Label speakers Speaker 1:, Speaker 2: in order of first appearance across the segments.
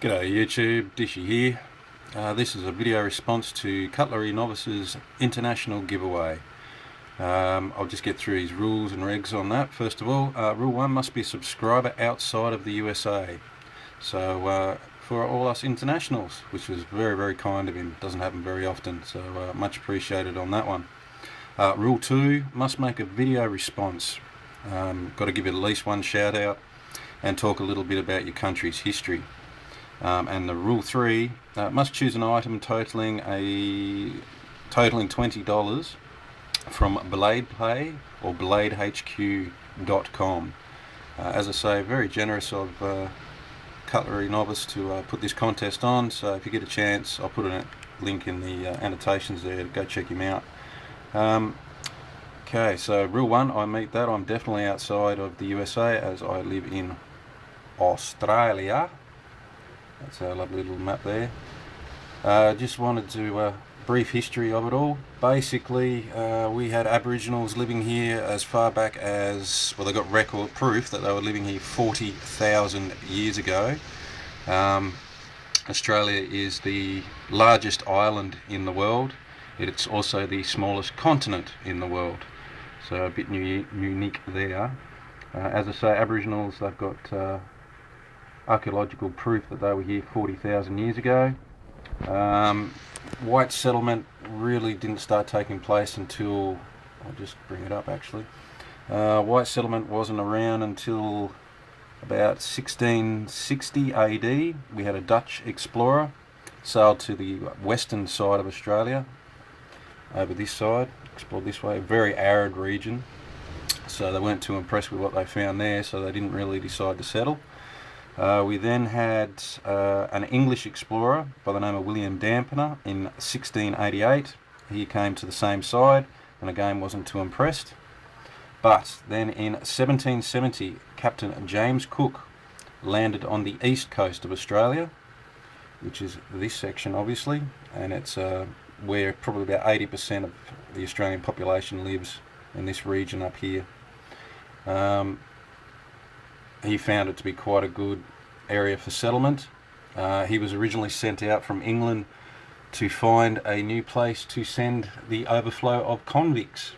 Speaker 1: G'day YouTube, Dishy here. This is a video response to CutleryNovice's international giveaway. I'll just get through these rules and regs on that. First of all, rule 1 must be a subscriber outside of the USA. So for all us internationals, which was very kind of him, doesn't happen very often, so much appreciated on that one. Rule 2, must make a video response. Got to give it at least one shout out and talk a little bit about your country's history. And the rule 3, must choose an item totaling $20 from Blade Play or BladeHQ.com. As I say, very generous of CutleryNovice to put this contest on, so if you get a chance, I'll put a link in the annotations there, go check him out. Okay, so rule 1, I meet that. I'm definitely outside of the USA as I live in Australia. That's a lovely little map there. Just wanted to brief history of it all. Basically, we had Aboriginals living here as far back as, well, they got record proof that they were living here 40,000 years ago. Australia is the largest island in the world. It's also the smallest continent in the world, so a bit unique there. As I say, Aboriginals, they've got archaeological proof that they were here 40,000 years ago. White settlement really didn't start taking place until, I'll just bring it up actually. White settlement wasn't around until about 1660 AD. We had a Dutch explorer sailed to the western side of Australia, over this side, explored this way, a very arid region. So they weren't too impressed with what they found there, so they didn't really decide to settle. We then had an English explorer by the name of William Dampener in 1688. He came to the same side and again wasn't too impressed. But then in 1770, Captain James Cook landed on the east coast of Australia, which is this section obviously, and it's where probably about 80% of the Australian population lives, in this region up here. He found it to be quite a good area for settlement. He was originally sent out from England to find a new place to send the overflow of convicts.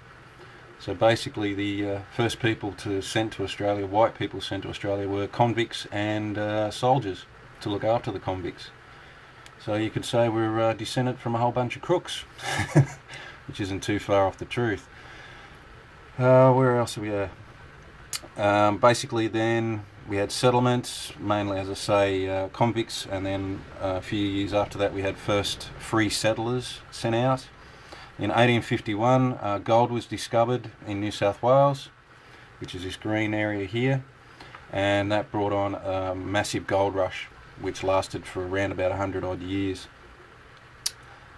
Speaker 1: So basically the first people sent to Australia, white people sent to Australia, were convicts and soldiers to look after the convicts. So you could say we're descended from a whole bunch of crooks, which isn't too far off the truth. Where else are we at? Basically then we had settlements, mainly as I say convicts, and then a few years after that we had first free settlers sent out. In 1851 gold was discovered in New South Wales, which is this green area here, and that brought on a massive gold rush which lasted for around about 100 odd years.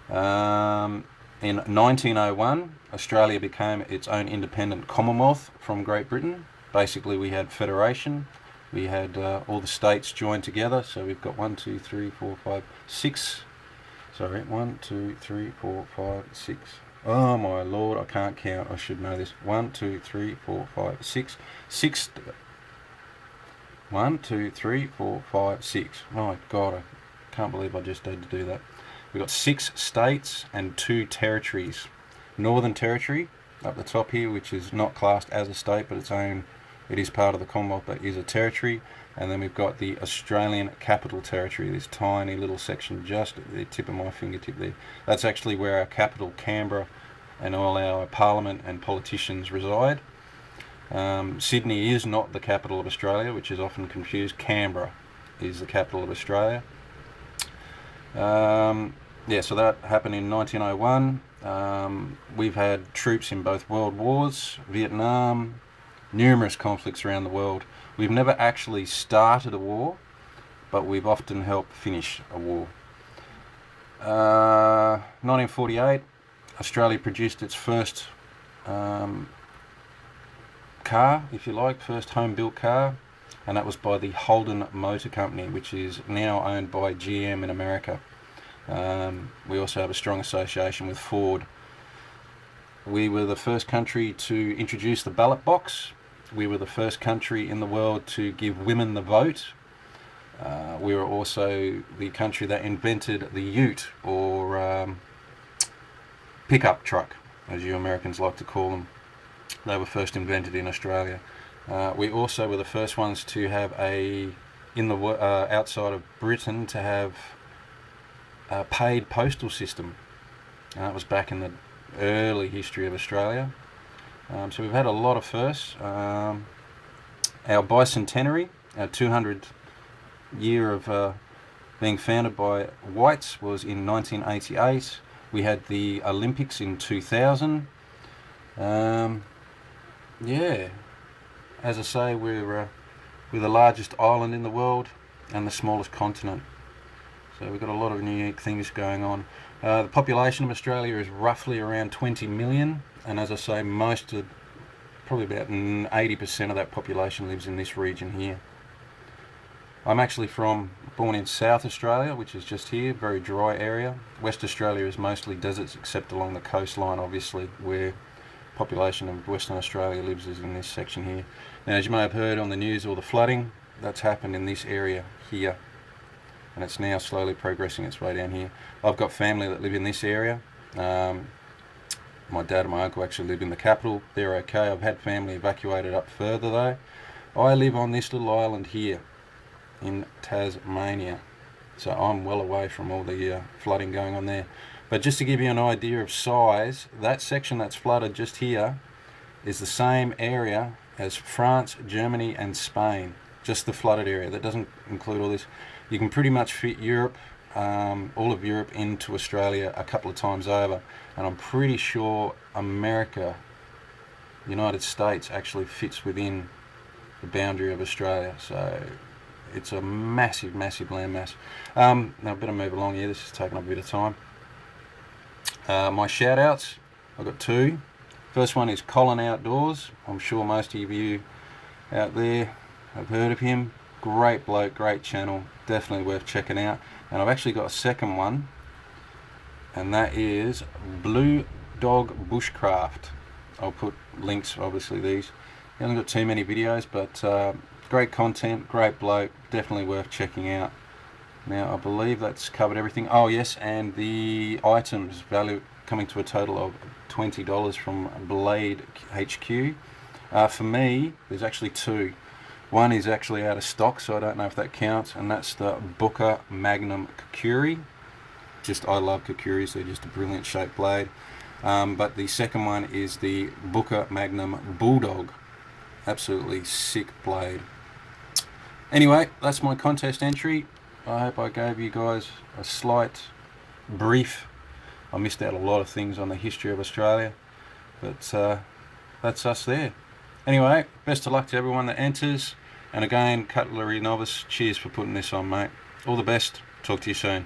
Speaker 1: In 1901 Australia became its own independent Commonwealth from Great Britain. Basically we had federation, we had all the states joined together, so we've got 1, 2, 3, 4, 5, 6, sorry, 1, 2, 3, 4, 5, 6, oh my lord, I can't count, I should know this, 1, 2, 3, 4, 5, 6, 6, 1, 2, 3, 4, 5, 6, my god, I can't believe I just had to do that. We've got 6 states and 2 territories. Northern Territory up the top here, which is not classed as a state but its own, it is part of the Commonwealth but is a territory, and then we've got the Australian Capital Territory, this tiny little section just at the tip of my fingertip there. That's actually where our capital Canberra and all our parliament and politicians reside. Sydney is not the capital of Australia, which is often confused. Canberra is the capital of Australia. Yeah, so that happened in 1901. We've had troops in both world wars, Vietnam, numerous conflicts around the world. We've never actually started a war, but we've often helped finish a war. 1948, Australia produced its first car, if you like, first home-built car, and that was by the Holden Motor Company, which is now owned by GM in America. We also have a strong association with Ford. We were the first country to introduce the ballot box. We were the first country in the world to give women the vote. We were also the country that invented the ute, or pickup truck, as you Americans like to call them. They were first invented in Australia. We also were the first ones to have outside of Britain, to have a paid postal system. That was back in the early history of Australia. So we've had a lot of firsts. Our bicentenary, our 200 year of being founded by whites, was in 1988. We had the Olympics in 2000. Yeah, as I say, we're the largest island in the world and the smallest continent. So we've got a lot of unique things going on. The population of Australia is roughly around 20 million, and as I say, probably about 80% of that population lives in this region here. I'm actually born in South Australia, which is just here, very dry area. West Australia is mostly deserts, except along the coastline, obviously, where population of Western Australia lives is in this section here. Now, as you may have heard on the news, all the flooding that's happened in this area here, and it's now slowly progressing its way down here. I've got family that live in this area. My dad and my uncle actually live in the capital. They're okay. I've had family evacuated up further though. I live on this little island here in Tasmania, so I'm well away from all the flooding going on there. But just to give you an idea of size, that section that's flooded just here is the same area as France, Germany and Spain. Just the flooded area. That doesn't include all this. You can pretty much fit Europe, all of Europe, into Australia a couple of times over, and I'm pretty sure America, United States, actually fits within the boundary of Australia. So it's a massive, massive landmass. Now I better move along here. This is taking up a bit of time. My shout outs, I've got two. First one is Colin Outdoors. I'm sure most of you out there have heard of him. Great bloke, great channel, definitely worth checking out. And I've actually got a second one, and that is Blue Dog Bushcraft. I'll put links, obviously, these. He hasn't got too many videos, but great content, great bloke, definitely worth checking out. Now, I believe that's covered everything. Oh yes, and the items value coming to a total of $20 from Blade HQ. For me, there's actually two. One is actually out of stock, so I don't know if that counts, and that's the Booker Magnum Kukuri. I love Kukuris, they're just a brilliant shaped blade. But the second one is the Booker Magnum Bulldog. Absolutely sick blade. Anyway, that's my contest entry. I hope I gave you guys a slight brief. I missed out a lot of things on the history of Australia, but that's us there. Anyway, best of luck to everyone that enters. And again, Cutlery Novice, cheers for putting this on, mate. All the best. Talk to you soon.